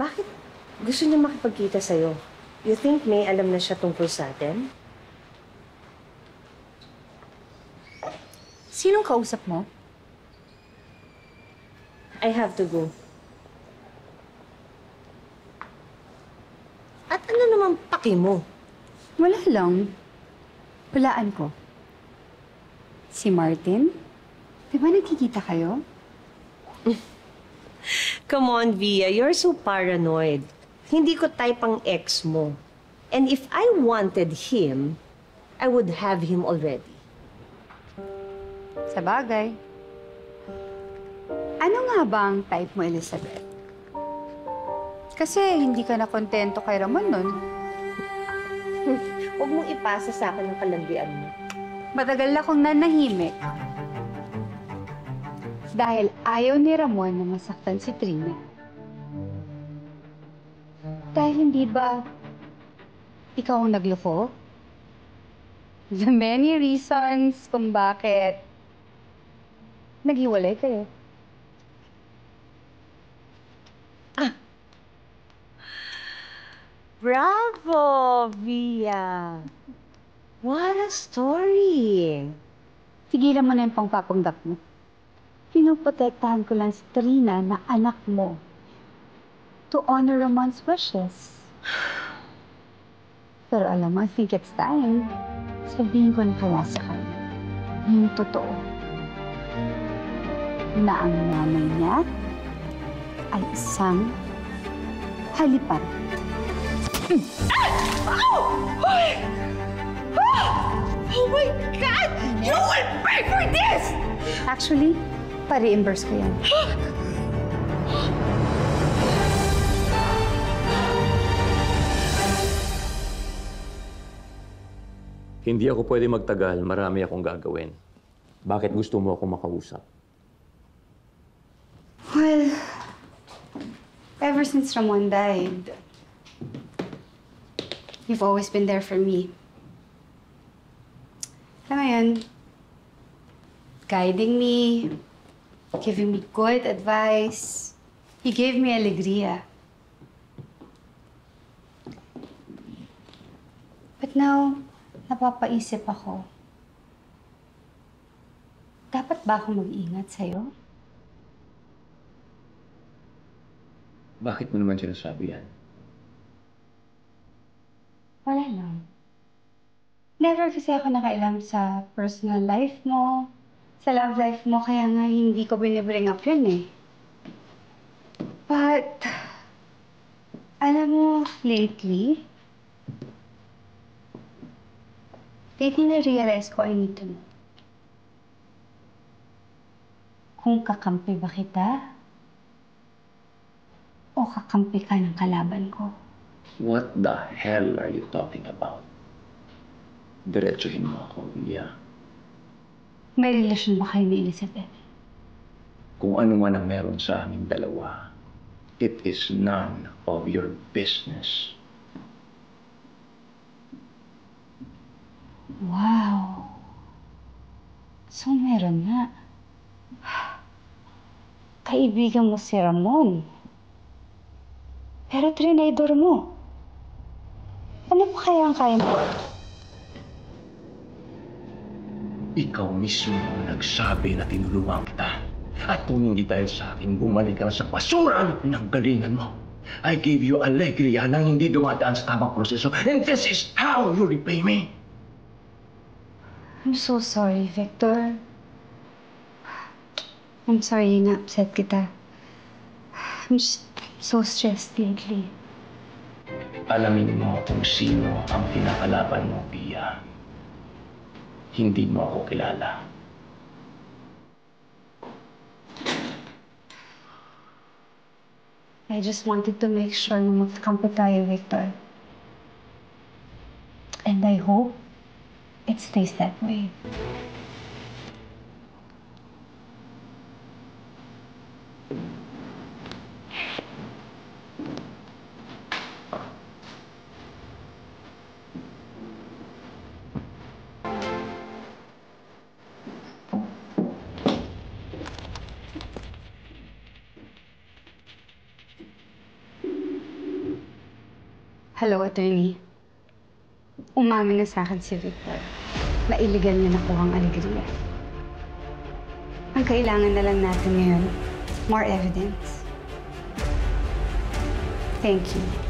Bakit gusto niya makipagkita sa'yo? You think may alam na siya tungkol sa atin? Sinong kausap mo? I have to go. At ano naman paki mo? Wala lang. Walaan ko. Si Martin? Di ba nagkikita kayo? Come on, Via. You're so paranoid. Hindi ko type ang ex mo. And if I wanted him, I would have him already. Sa bagay. Ano nga ba ang type mo, Elizabeth? Kasi hindi ka na kontento kay Ramon nun. Huwag mong ipasa sa akin ang kalambian mo. Matagal akong nanahimik. Dahil ayaw ni Ramon na masaktan si Trina. Dahil hindi ba ikaw ang nagloko? The many reasons kung bakit naghiwalay kayo. Bravo, Via! What a story! Tigilan mo na yung pangpapanggap mo. Pinoprotektahan ko lang si Trina na anak mo. To honor Ramon's wishes. Pero alam mo, I think it's time. Sabihin ko na kaya sa kanya. Yung totoo. Na ang nanay niya ay isang halipan. Oh my God! You will pay for this! Actually, pa-reimburse ko yan. Hindi ako pwede magtagal. Marami akong gagawin. Bakit gusto mo ako makausap? Well, ever since Ramon died, you've always been there for me. Alam mo yun, guiding me, giving me good advice. You gave me alegría. But now, napapaisip ako. Dapat ba ako mag-ingat sa'yo? Bakit mo naman sinasabi yan? Wala lang. Never kasi ako nakailam sa personal life mo, sa love life mo, kaya nga hindi ko binibring up yun eh. But, alam mo, lately na-realize ko I need to know. Kung kakampi ba kita, o kakampi ka ng kalaban ko. What the hell are you talking about? Diretsuhin mo ako, Via. May relasyon ba kayo ni Elizabeth? Kung ano man ang meron sa aming dalawa, it is none of your business. Wow. So, meron nga. Kaibigan mo si Ramon. Pero trinidor mo. Ano pa kaya ang kaya mo? Ikaw mismo ang nagsabi na tinulungan kita. At kung hindi dahil sa akin, bumalik ka sa basura na pinanggalingan mo. I gave you alegria nang hindi dumadaan sa tamang proseso. And this is how you repay me. I'm so sorry, Victor. I'm sorry na upset kita. I'm just so stressed lately. Alamin mo kung sino ang pinakalaban mo, Pia. Hindi mo ako kilala. I just wanted to make sure na magkakampi tayo, Victor. And I hope it stays that way. Hello, attorney. Umamin na sa akin si Victor na illegal niya nakuha ang alegria. Ang kailangan na lang natin ngayon, more evidence. Thank you.